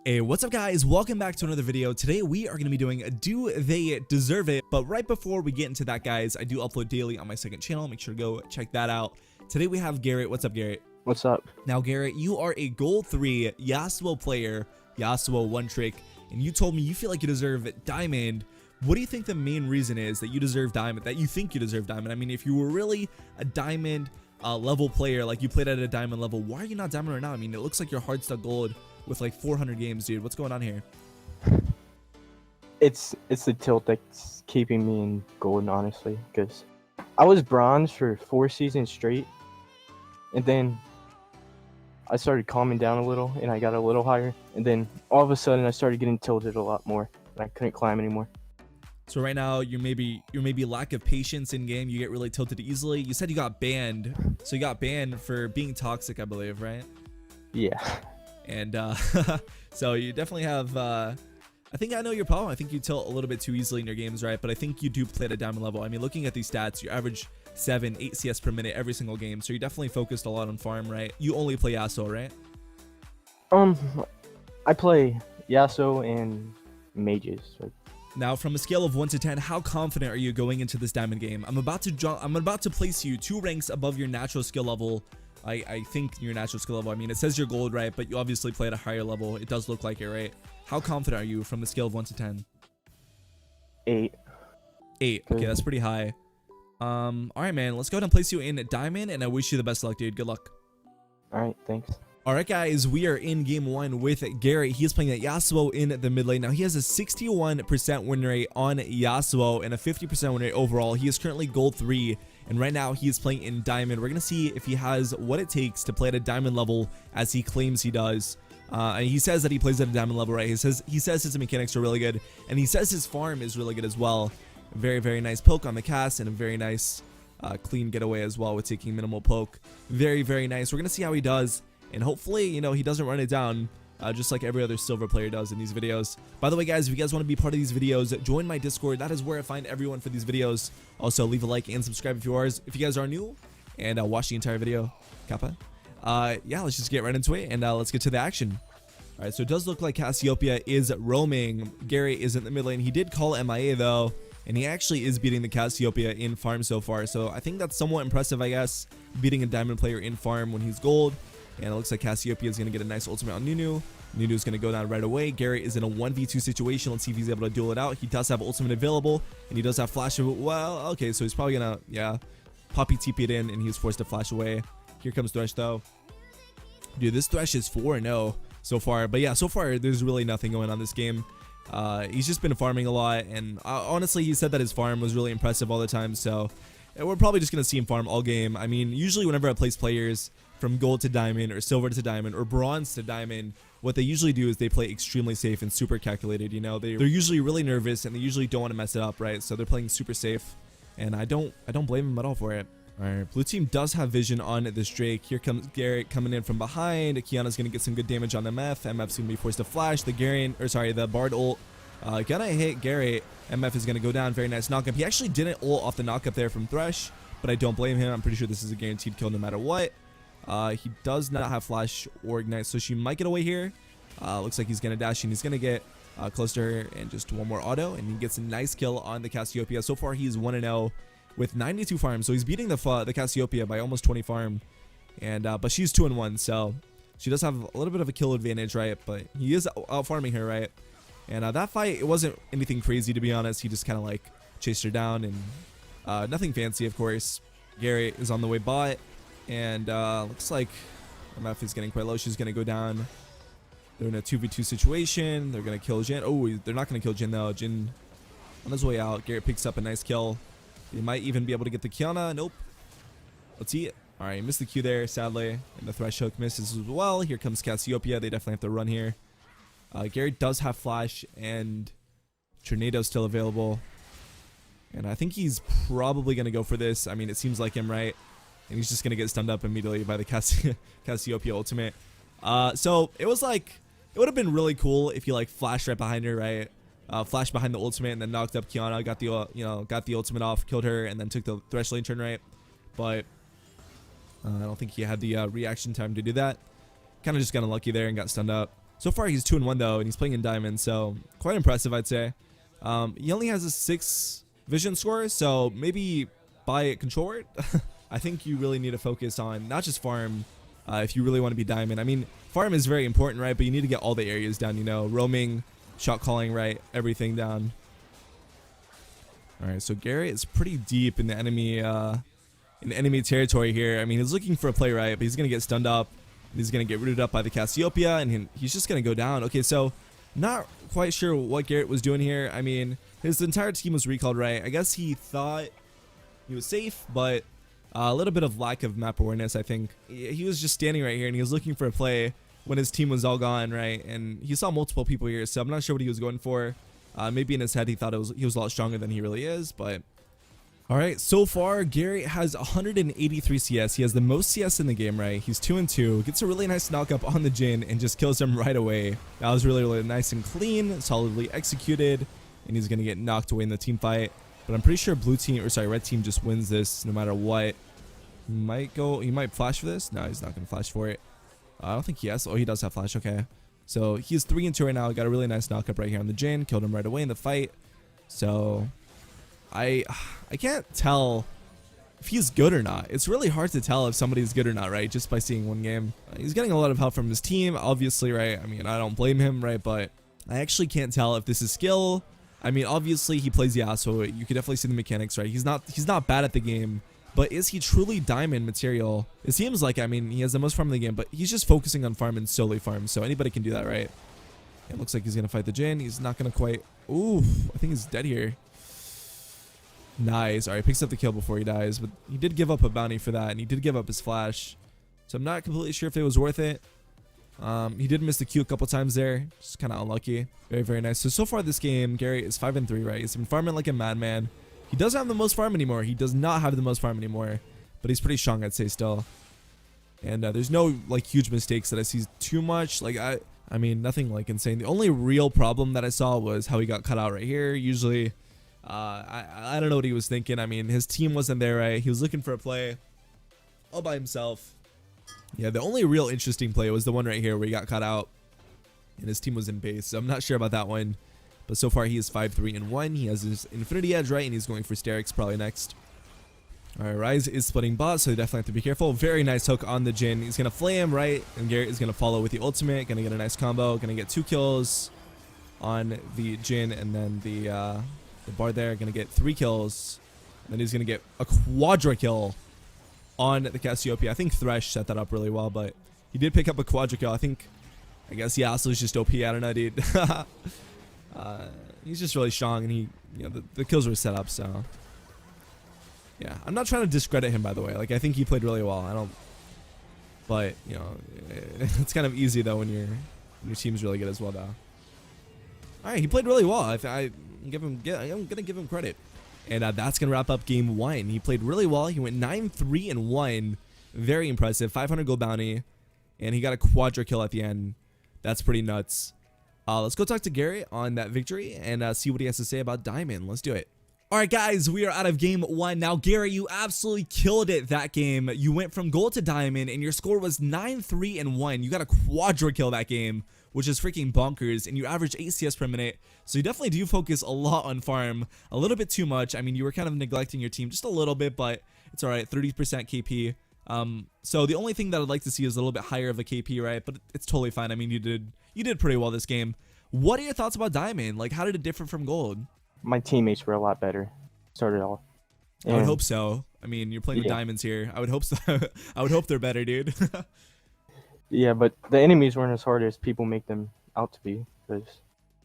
Hey, what's up guys? Welcome back to another video. Today we are going to be doing Do They Deserve It? But right before we get into that, guys, I do upload daily on my second channel. Make sure to go check that out. Today we have Garrett. What's up, Garrett? What's up? Now, Garrett, you are a Gold 3 Yasuo player, Yasuo one trick, and you told me you feel like you deserve Diamond. What do you think the main reason is that you deserve Diamond, that you think you deserve Diamond? I mean, if you were really a Diamond level player, like you played at a Diamond level, why are you not Diamond right now? I mean, it looks like you're hard stuck Gold with like 400 games, dude. What's going on here? It's the tilt that's keeping me in Gold, honestly, because I was Bronze for 4 seasons straight, and then I started calming down a little, and I got a little higher, and then all of a sudden I started getting tilted a lot more, and I couldn't climb anymore. So right now you're maybe lack of patience in game. You get really tilted easily. You said you got banned, so you got banned for being toxic, I believe, right? Yeah. And so you definitely have I think I know your problem. I think you tilt a little bit too easily in your games, right? But I think you do play at a Diamond level. I mean, looking at these stats, you average 7-8 CS per minute every single game, so you're definitely focused a lot on farm, right? You only play Yasuo, right? I play Yasuo and mages. Now, from a scale of 1 to 10, how confident are you going into this Diamond game? I'm about to place you 2 ranks above your natural skill level. I think your natural skill level. I mean, it says you're Gold, right? But you obviously play at a higher level. It does look like it, right? How confident are you from the scale of 1 to 10? 8. 8. Okay, that's pretty high. All right, man. Let's go ahead and place you in Diamond, and I wish you the best luck, dude. Good luck. All right, thanks. All right, guys, we are in game 1 with Garrett. He is playing at Yasuo in the mid lane. Now, he has a 61% win rate on Yasuo and a 50% win rate overall. He is currently Gold 3, and right now he is playing in Diamond. We're going to see if he has what it takes to play at a Diamond level as he claims he does. And he says that he plays at a Diamond level, right? He says his mechanics are really good, and he says his farm is really good as well. Very, very nice poke on the cast, and a very nice clean getaway as well with taking minimal poke. Very, very nice. We're going to see how he does. And hopefully, you know, he doesn't run it down just like every other silver player does in these videos. By the way, guys, if you guys want to be part of these videos, join my Discord. That is where I find everyone for these videos. Also, leave a like and subscribe if you guys are new, and watch the entire video. Kappa. Yeah, let's just get right into it, and let's get to the action. All right, so it does look like Cassiopeia is roaming. Gary is in the mid lane. He did call MIA, though, and he actually is beating the Cassiopeia in farm so far. So I think that's somewhat impressive, I guess, beating a Diamond player in farm when he's Gold. And it looks like Cassiopeia is going to get a nice ultimate on Nunu. Nunu's going to go down right away. Garrett is in a 1v2 situation. Let's see if he's able to duel it out. He does have ultimate available, and he does have flash. Well, okay, so he's probably going to, yeah, Poppy TP'd in, and he's forced to flash away. Here comes Thresh, though. Dude, this Thresh is 4-0 so far. But yeah, so far, there's really nothing going on this game. He's just been farming a lot, and honestly, he said that his farm was really impressive all the time, so we're probably just going to see him farm all game. I mean, usually whenever I place players from Gold to Diamond or Silver to Diamond or Bronze to Diamond, what they usually do is they play extremely safe and super calculated. You know, they're usually really nervous, and they usually don't want to mess it up, right? So they're playing super safe, and I don't blame them at all for it. All right, blue team does have vision on this Drake. Here comes Garrett coming in from behind. Kiana's gonna get some good damage on MF. MF's gonna be forced to flash. The Bard ult gonna hit Garrett. MF is gonna go down. Very nice knockup. He actually didn't ult off the knockup there from Thresh, but I don't blame him. I'm pretty sure this is a guaranteed kill no matter what. He does not have flash or ignite, so she might get away here. Looks like he's gonna dash and he's gonna get close to her, and just one more auto, and he gets a nice kill on the Cassiopeia. So far, he's 1-0 with 92 farms, so he's beating the Cassiopeia by almost 20 farm, and but she's 2-1, so she does have a little bit of a kill advantage, right? But he is out farming her, right? And that fight, it wasn't anything crazy, to be honest. He just kind of like chased her down, and nothing fancy, of course. Garrett is on the way bot. And looks like MF is getting quite low. She's going to go down. They're in a 2v2 situation. They're going to kill Jin. Oh, they're not going to kill Jin, though. Jin on his way out. Garrett picks up a nice kill. He might even be able to get the Kiana. Nope. Let's see it. All right, missed the Q there, sadly. And the Thresh hook misses as well. Here comes Cassiopeia. They definitely have to run here. Garrett does have flash, and Tornado's still available. And I think he's probably going to go for this. I mean, it seems like him, right? And he's just going to get stunned up immediately by the Cassiopeia ultimate. So it was like, it would have been really cool if you like flashed right behind her, right? Flashed behind the ultimate and then knocked up Kiana, got the ultimate off, killed her, and then took the Thresh lane turn, right? But I don't think he had the reaction time to do that. Kind of just got unlucky there and got stunned up. So far he's 2-1 though, and he's playing in diamond, so quite impressive, I'd say. He only has a 6 vision score, so maybe buy it, control it. I think you really need to focus on not just farm if you really want to be diamond. I mean, farm is very important, right? But you need to get all the areas down, you know, roaming, shot calling, right? Everything down. All right, so Garrett is pretty deep in the enemy territory here. I mean, he's looking for a play, right? But he's gonna get stunned up. He's gonna get rooted up by the Cassiopeia, and he's just gonna go down. Okay, so not quite sure what Garrett was doing here. I mean, his entire team was recalled, right? I guess he thought he was safe, but a little bit of lack of map awareness, I think. He was just standing right here, and he was looking for a play when his team was all gone, right? And he saw multiple people here, so I'm not sure what he was going for. Maybe in his head he thought he was a lot stronger than he really is, but... Alright, so far, Garrett has 183 CS. He has the most CS in the game, right? He's 2-2, gets a really nice knock up on the Jhin, and just kills him right away. That was really, really nice and clean, solidly executed, and he's going to get knocked away in the team fight. But I'm pretty sure red team just wins this no matter what. He might flash for this? No, he's not going to flash for it. I don't think he has. Oh, he does have flash, okay. So he's 3-2 right now, got a really nice knock up right here on the Jhin, killed him right away in the fight. So... I can't tell if he's good or not. It's really hard to tell if somebody's good or not, right? Just by seeing one game. He's getting a lot of help from his team, obviously, right? I mean, I don't blame him, right? But I actually can't tell if this is skill. I mean, obviously he plays Yasuo. You can definitely see the mechanics, right? He's not bad at the game, but is he truly diamond material? It seems like, I mean, he has the most farm in the game, but he's just focusing on farm and solely farm. So anybody can do that, right? It looks like he's gonna fight the Jhin. He's not gonna quite. Ooh, I think he's dead here. Nice. Alright, picks up the kill before he dies, but he did give up a bounty for that, and he did give up his flash. So I'm not completely sure if it was worth it. He did miss the Q a couple times there. Just kind of unlucky. Very, very nice. So far this game, Gary is 5-3, right? He's been farming like a madman. He doesn't have the most farm anymore. He does not have the most farm anymore, but he's pretty strong, I'd say, still. And there's no, like, huge mistakes that I see too much. Like, I mean, nothing, like, insane. The only real problem that I saw was how he got cut out right here. Usually... I don't know what he was thinking. I mean, his team wasn't there, right? He was looking for a play all by himself. Yeah, the only real interesting play was the one right here where he got caught out and his team was in base. So I'm not sure about that one. But so far he is 5-3-1. He has his Infinity Edge, right? And he's going for Sterix probably next. Alright, Ryze is splitting bot, so you definitely have to be careful. Very nice hook on the Jhin. He's going to flame, right? And Garrett is going to follow with the ultimate. Going to get a nice combo. Going to get 2 kills on the Jhin, and then the bar there, gonna get 3 kills, and then he's gonna get a quadra kill on the Cassiopeia. I think Thresh set that up really well, but he did pick up a quadra kill. I guess Yasuo's just OP. I don't know, dude. He's just really strong, and he, you know, the kills were set up. So yeah, I'm not trying to discredit him, by the way. Like, I think he played really well. But you know, it's kind of easy though when your team's really good as well, though. All right, he played really well. I'm gonna give him credit, and that's gonna wrap up game 1. He played really well. He went 9-3-1, very impressive. 500 gold bounty, and he got a quadra kill at the end. That's pretty nuts. Let's go talk to Garrett on that victory and see what he has to say about Diamond. Let's do it. All right, guys, we are out of game 1 now. Garrett, you absolutely killed it that game. You went from gold to diamond, and your score was 9-3-1. You got a quadra kill that game, which is freaking bonkers, and you average 8 CS per minute. So you definitely do focus a lot on farm, a little bit too much. I mean, you were kind of neglecting your team just a little bit, but it's all right. 30% KP. So the only thing that I'd like to see is a little bit higher of a KP, right? But it's totally fine. I mean, you did pretty well this game. What are your thoughts about diamond? Like, how did it differ from gold? My teammates were a lot better. Started off. I would hope so. I mean, you're playing with diamonds here. I would hope so. I would hope they're better, dude. Yeah, but the enemies weren't as hard as people make them out to be. Because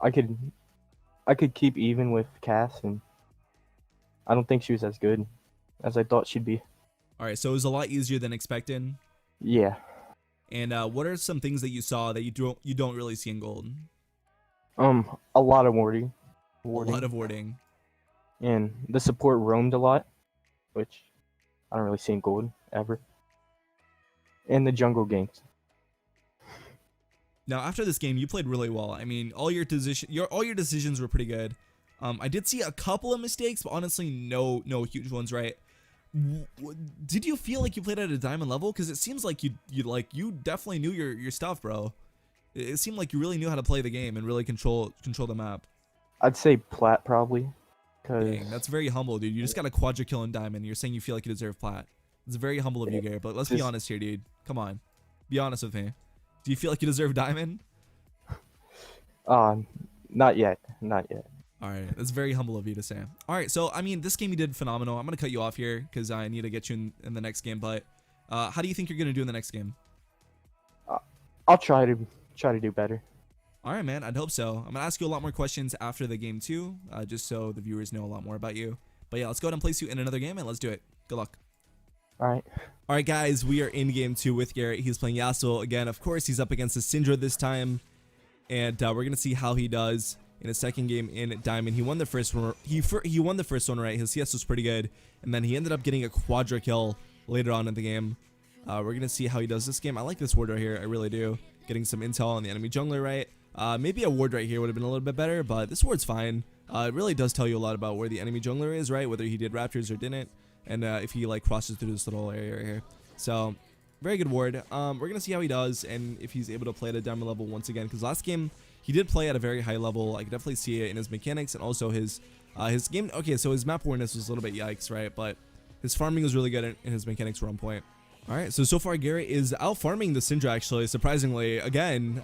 I could keep even with Cass, and I don't think she was as good as I thought she'd be. All right, so it was a lot easier than expected. Yeah. And what are some things that you saw that you don't really see in gold? A lot of warding. A lot of warding. And the support roamed a lot, which I don't really see in gold ever. And the jungle ganks. Now, after this game, you played really well. I mean, all your decisions were pretty good. I did see a couple of mistakes, but honestly, no huge ones, right? Did you feel like you played at a diamond level? Because it seems like you definitely knew your stuff, bro. It seemed like you really knew how to play the game and really control the map. I'd say plat probably. Cause Dang, that's very humble, dude. You just got a quadra kill in diamond. You're saying you feel like you deserve plat. It's very humble of you, Garrett. But let's be honest here, dude. Come on, be honest with me. Do you feel like you deserve diamond? Not yet. Not yet. All right, that's very humble of you to say. All right, so I mean, this game you did phenomenal. I'm gonna cut you off here because I need to get you in the next game. But how do you think you're gonna do in the next game? I'll try to do better. All right, man. I'd hope so. I'm gonna ask you a lot more questions after the game too, just so the viewers know a lot more about you. But yeah, let's go ahead and place you in another game and let's do it. Good luck. All right. All right, guys, we are in game 2 with Garrett. He's playing Yasuo again. Of course, he's up against the Syndra this time, and we're gonna see how he does in a second game in Diamond. He won the first one. He won the first one, right? His CS was pretty good, and then he ended up getting a quadra kill later on in the game. We're gonna see how he does this game. I like this ward right here. I really do. Getting some intel on the enemy jungler, right? Maybe a ward right here would have been a little bit better, but this ward's fine. It really does tell you a lot about where the enemy jungler is, right? Whether he did raptors or didn't, and if he like crosses through this little area right here. So very good ward. We're gonna see how he does and if he's able to play at a diamond level once again, because last game he did play at a very high level. I could definitely see it in his mechanics and also his game. Okay, so his map awareness was a little bit yikes, right? But his farming was really good and his mechanics were on point. All right, so far Garrett is out farming the Syndra actually, surprisingly again.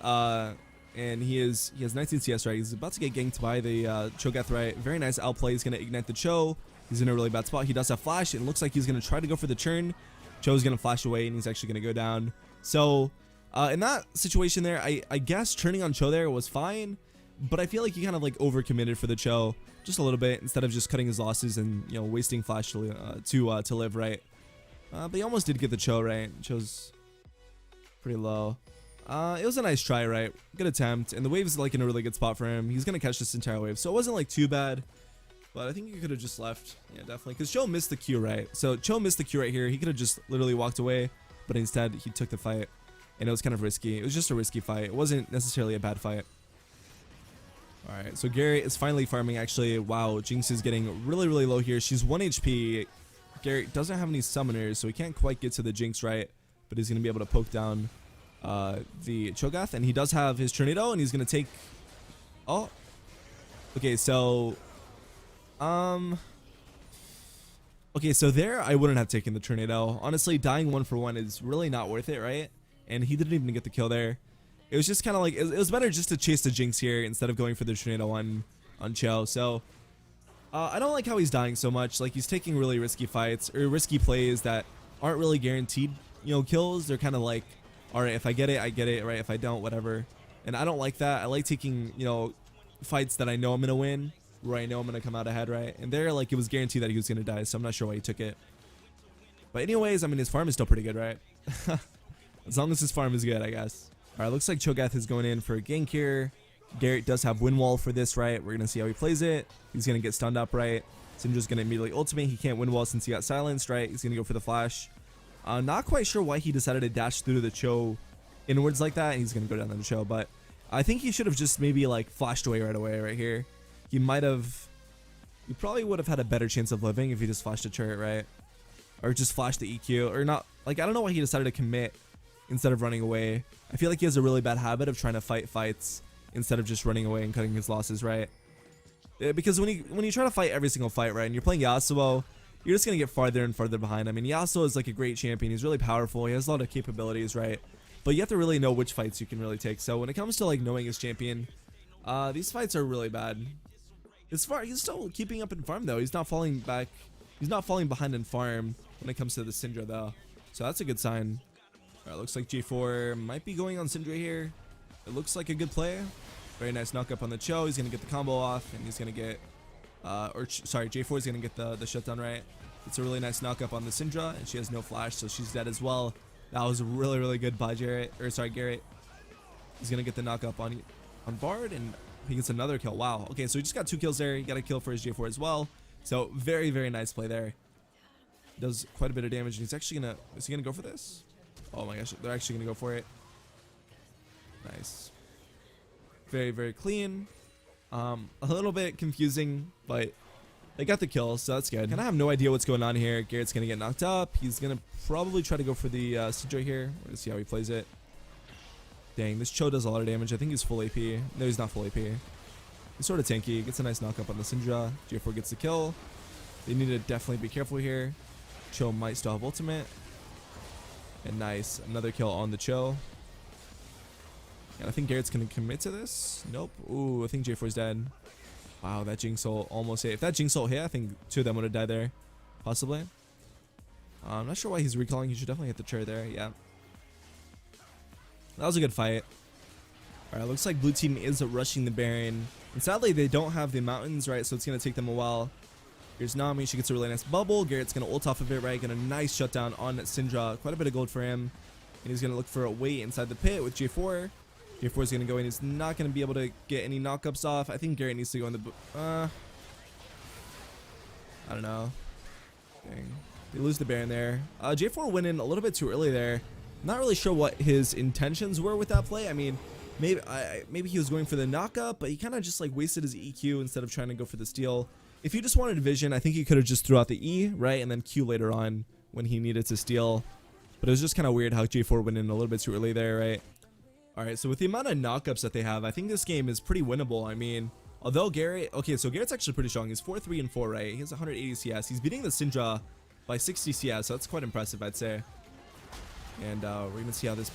And he has 19 CS, right? He's about to get ganked by the Cho'Gath, right? Very nice outplay. He's gonna ignite the Cho. He's in a really bad spot. He does have flash. It looks like he's gonna try to go for the churn. Cho's gonna flash away and he's actually gonna go down. So in that situation there, I guess turning on Cho there was fine, but I feel like he kind of like overcommitted for the Cho just a little bit instead of just cutting his losses and, you know, wasting flash to live, right? But he almost did get the Cho, right? Cho's pretty low. It was a nice try, right? Good attempt, and the wave's like in a really good spot for him. He's gonna catch this entire wave, so it wasn't like too bad, but I think he could have just left. Yeah, definitely, because Cho missed the Q, right? So Cho missed the Q right here. He could have just literally walked away, but instead he took the fight, and it was kind of risky. It was just a risky fight. It wasn't necessarily a bad fight. All right, so Garrett is finally farming actually. Wow, Jinx is getting really, really low here. She's 1 HP. Garrett doesn't have any summoners, so he can't quite get to the Jinx, right? But he's gonna be able to poke down the Cho'Gath, and he does have his tornado, and he's gonna take. Oh, okay, so okay, so there I wouldn't have taken the tornado. Honestly, dying 1-for-1 is really not worth it, right? And he didn't even get the kill there. It was just kind of like it was better just to chase the Jinx here instead of going for the tornado on Cho. So I don't like how he's dying so much. Like, he's taking really risky fights or risky plays that aren't really guaranteed, you know, kills. They're kind of like, all right, if I get it, I get it, right? If I don't, whatever. And I don't like that. I like taking, you know, fights that I know I'm gonna win, where I know I'm gonna come out ahead, right? And there, like, it was guaranteed that he was gonna die, so I'm not sure why he took it. But anyways, I mean, his farm is still pretty good, right? As long as his farm is good, I guess. All right, looks like Cho'Gath is going in for a gank here. Garrett does have wind wall for this, right? We're gonna see how he plays it. He's gonna get stunned up, right? Syndra's gonna immediately ultimate. He can't wind wall since he got silenced, right? He's gonna go for the flash. Not quite sure why he decided to dash through the Cho inwards like that. He's gonna go down the Cho, but I think he should have just maybe like flashed away right here. He probably would have had a better chance of living if he just flashed a turret, right? Or just flashed the EQ, or not. Like, I don't know why he decided to commit instead of running away. I feel like he has a really bad habit of trying to fight fights instead of just running away and cutting his losses, right? Because when you try to fight every single fight, right, and you're playing Yasuo, you're just gonna get farther and farther behind. I mean, Yasuo is like a great champion. He's really powerful. He has a lot of capabilities, right? But you have to really know which fights you can really take. So when it comes to like knowing his champion, these fights are really bad. He's still keeping up in farm though. He's not falling back. He's not falling behind in farm when it comes to the Syndra though. So that's a good sign. All right, looks like J4 might be going on Syndra here. It looks like a good play. Very nice knock up on the Cho. He's gonna get the combo off, and he's gonna get, sorry, J4 is gonna get the shutdown, right? It's a really nice knock up on the Syndra, and she has no flash, so she's dead as well. That was really, really good by Garrett. He's gonna get the knock up on Bard, and he gets another kill. Wow. Okay, so he just got 2 kills there. He got a kill for his J4 as well. So very, very nice play there. Does quite a bit of damage, and he's actually gonna. Is he gonna go for this? Oh my gosh, they're actually gonna go for it. Nice. Very, very clean. A little bit confusing, but they got the kill, so that's good. And I have no idea what's going on here. Garrett's gonna get knocked up. He's gonna probably try to go for the Syndra here. We're gonna see how he plays it. Dang, this Cho does a lot of damage. I think he's full AP. No, he's not full AP. He's sort of tanky. Gets a nice knock up on the Syndra. J4 gets the kill. They need to definitely be careful here. Cho might still have ultimate. And nice. Another kill on the Cho. And I think Garrett's going to commit to this. Nope. Ooh, I think J4's dead. Wow, that Jinx ult almost hit. If that Jinx ult hit, I think two of them would have died there. Possibly. I'm not sure why he's recalling. He should definitely hit the chair there. Yeah. That was a good fight. Alright, looks like blue team is rushing the Baron. And sadly, they don't have the mountains, right? So it's going to take them a while. Here's Nami. She gets a really nice bubble. Garrett's going to ult off of it, right? Get a nice shutdown on Syndra. Quite a bit of gold for him. And he's going to look for a wait inside the pit with J4. J4 is going to go in. He's not going to be able to get any knockups off. I think Garrett needs to go in the... I don't know. Dang. They lose the Baron there. J4 went in a little bit too early there. Not really sure what his intentions were with that play. I mean, maybe he was going for the knockup, but he kind of just like wasted his EQ instead of trying to go for the steal. If he just wanted vision, I think he could have just threw out the E, right? And then Q later on when he needed to steal. But it was just kind of weird how J4 went in a little bit too early there, right? Alright, so with the amount of knockups that they have, I think this game is pretty winnable. I mean, although Garrett... Okay, so Garrett's actually pretty strong. He's 4-3 and 4, right? He has 180 CS. He's beating the Syndra by 60 CS, so that's quite impressive, I'd say. And we're going to see how this...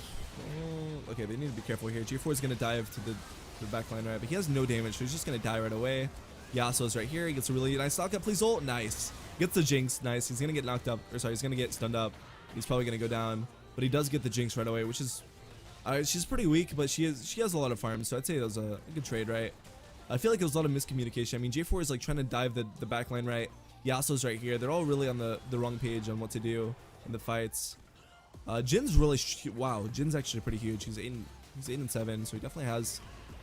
okay, they need to be careful here. J4 is going to dive to the backline, right? But he has no damage, so he's just going to die right away. Yasuo's right here. He gets a really nice knockup. Please ult. Nice. Gets the Jinx. Nice. He's going to get knocked up. Or sorry, he's going to get stunned up. He's probably going to go down. But he does get the Jinx right away, which is... she's pretty weak, but she has a lot of farms, so I'd say that was a good trade, right? I feel like there was a lot of miscommunication. I mean, J4 is like trying to dive the backline, right? Yasuo's right here. They're all really on the wrong page on what to do in the fights. Jin's really... wow, Jin's actually pretty huge. He's 8 and 7, so he definitely has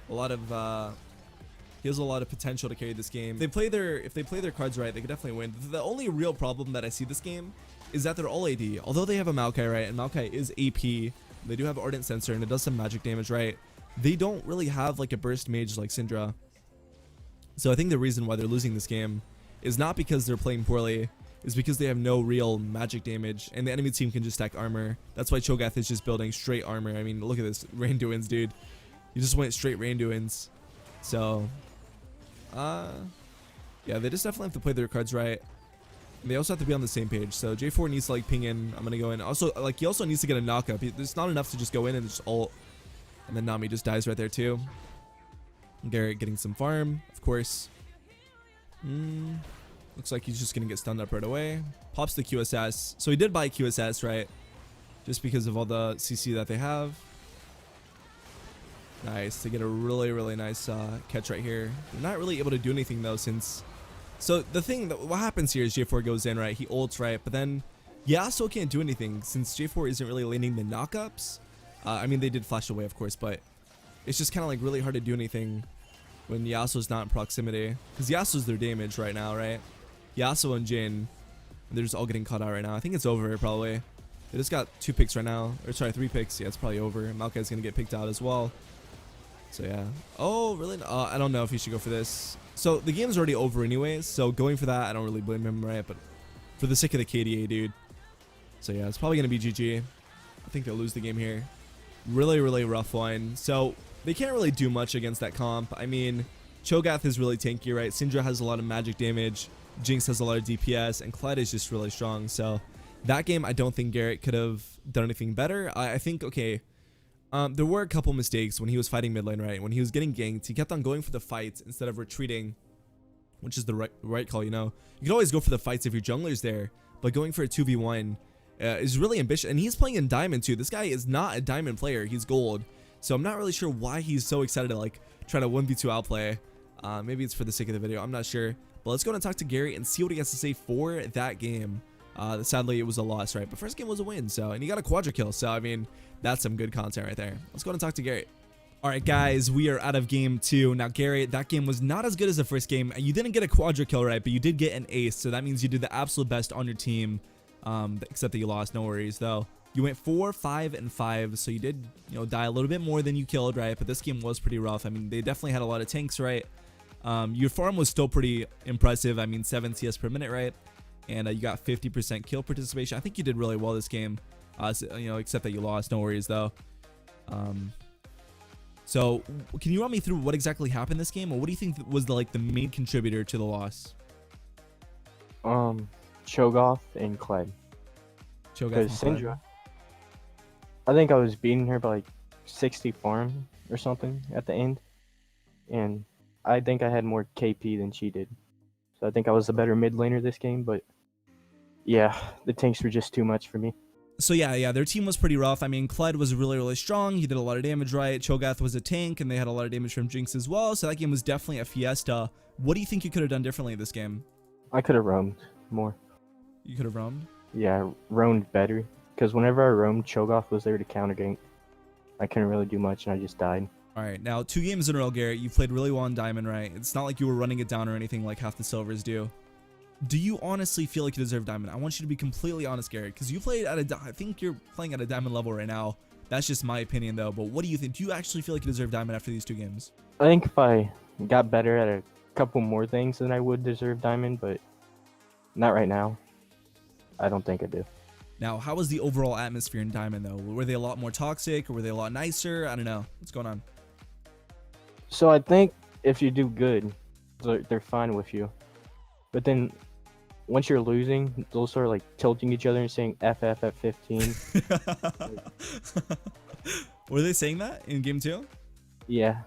a lot of... he has a lot of potential to carry this game. If they play their cards right, they could definitely win. The only real problem that I see this game is that they're all AD. Although they have a Maokai, right? And Maokai is AP. They do have Ardent Sensor, and it does some magic damage, right? They don't really have like a burst mage like Syndra. So I think the reason why they're losing this game is not because they're playing poorly, is because they have no real magic damage, and the enemy team can just stack armor. That's why Cho'Gath is just building straight armor. I mean, look at this. Randuin's, dude. He just went straight Randuin's. So, yeah, they just definitely have to play their cards right. And they also have to be on the same page. So J4 needs to like ping in. I'm gonna go in. Also, like, he also needs to get a knockup. There's not enough to just go in and just ult. And then Nami just dies right there too. Garrett getting some farm, of course. Looks like he's just gonna get stunned up right away. Pops the QSS. So he did buy QSS, right? Just because of all the CC that they have. Nice. They get a really, really nice catch right here. They're not really able to do anything though, since... So the thing that what happens here is J4 goes in, right? He ults, right? But then Yasuo can't do anything since J4 isn't really landing the knockups. I mean, they did flash away, of course, but it's just kind of like really hard to do anything when Yasuo's not in proximity, because Yasuo's their damage right now, right? Yasuo and Jin, they're just all getting caught out right now. I think it's over probably. They just got 2 picks right now, or sorry, 3 picks. Yeah, it's probably over. Maokai's gonna get picked out as well. So yeah. Oh, really? I don't know if he should go for this. So the game's already over anyways, so going for that, I don't really blame him, right? But for the sake of the KDA, dude. So yeah, it's probably gonna be GG. I think they'll lose the game here. Really, really rough one. So they can't really do much against that comp. I mean, Cho'Gath is really tanky, right? Syndra has a lot of magic damage. Jinx has a lot of DPS, and KLED is just really strong. So that game, I don't think Garrett could have done anything better. I think, okay, there were a couple mistakes when he was fighting mid lane, right? When he was getting ganked, he kept on going for the fights instead of retreating, which is the right call, you know? You can always go for the fights if your jungler's there, but going for a 2v1 is really ambitious. And he's playing in diamond too. This guy is not a diamond player. He's gold. So I'm not really sure why he's so excited to like try to 1v2 outplay. Maybe it's for the sake of the video. I'm not sure. But let's go and talk to Gary and see what he has to say for that game. Sadly, it was a loss, right? But first game was a win. So, and he got a quadra kill. So, I mean, that's some good content right there. Let's go and talk to Gary. All right, guys, we are out of game 2. Now, Gary, that game was not as good as the first game. You didn't get a quadra kill, right? But you did get an ace. So that means you did the absolute best on your team. Except that you lost. No worries, though. You went 4, 5, and 5. So you did, you know, die a little bit more than you killed, right? But this game was pretty rough. I mean, they definitely had a lot of tanks, right? Your farm was still pretty impressive. I mean, 7 CS per minute, right? And you got 50% kill participation. I think you did really well this game. So, you know, except that you lost. No worries, though. So can you run me through what exactly happened this game, or what do you think was the main contributor to the loss? Cho'Gath and KLED. Cho'Gath Because and KLED. Syndra, I think I was beating her by like 60 farm or something at the end, and I think I had more KP than she did. So I think I was the better mid laner this game, but yeah, the tanks were just too much for me. So yeah, their team was pretty rough. I mean, KLED was really strong. He did a lot of damage, right? Cho'Gath was a tank, and they had a lot of damage from Jinx as well. So that game was definitely a fiesta. What do you think you could have done differently this game? I could have roamed more. You could have roamed? Yeah, roamed better. Because whenever I roamed, Cho'Gath was there to counter gank. I couldn't really do much, and I just died. All right, now 2 games in a row, Garrett. You played really well on Diamond, right? It's not like you were running it down or anything like half the Silvers do. Do you honestly feel like you deserve Diamond? I want you to be completely honest, Garrett, because you played at I think you're playing at a Diamond level right now. That's just my opinion, though. But what do you think? Do you actually feel like you deserve Diamond after these 2 games? I think if I got better at a couple more things, then I would deserve Diamond, but not right now. I don't think I do. Now, how was the overall atmosphere in Diamond, though? Were they a lot more toxic, or were they a lot nicer? I don't know. What's going on? So I think if you do good, they're fine with you. But then once you're losing, they'll start like tilting each other and saying FF at 15. Were they saying that in game 2? Yeah.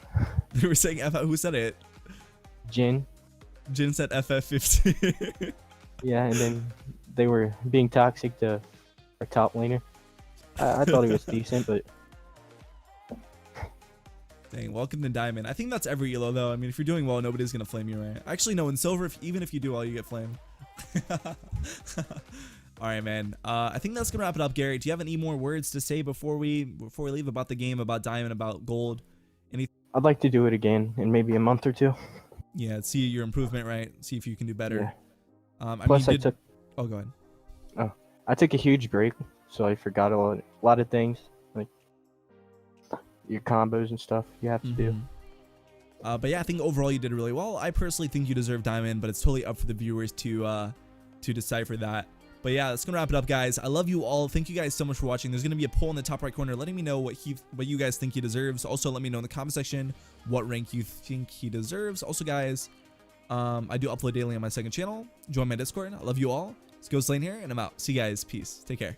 They were saying FF. Who said it? Jin. Jin said FF15. Yeah, and then they were being toxic to our top laner. I thought he was decent, but Dang, welcome to Diamond. I think that's every elo, though. I mean, if you're doing well, nobody's going to flame you, right? Actually, no, in Silver, even if you do well, you get flamed. All right, man. I think that's going to wrap it up, Gary. Do you have any more words to say before we leave about the game, about Diamond, about Gold? I'd like to do it again in maybe a month or 2. Yeah, see your improvement, right? See if you can do better. Yeah. Plus, I took... Oh, go ahead. Oh, I took a huge break, so I forgot a lot of things. Like your combos and stuff you have to do. But yeah, I think overall you did really well. I personally think you deserve Diamond, but it's totally up for the viewers to decipher that. But yeah, that's gonna wrap it up, guys. I love you all. Thank you guys so much for watching. There's gonna be a poll in the top right corner letting me know what you guys think he deserves. Also, let me know in the comment section what rank you think he deserves. Also, guys, I do upload daily on my second channel. Join my Discord. I love you all. It's Ghost Lane here, and I'm out. See you guys. Peace. Take care.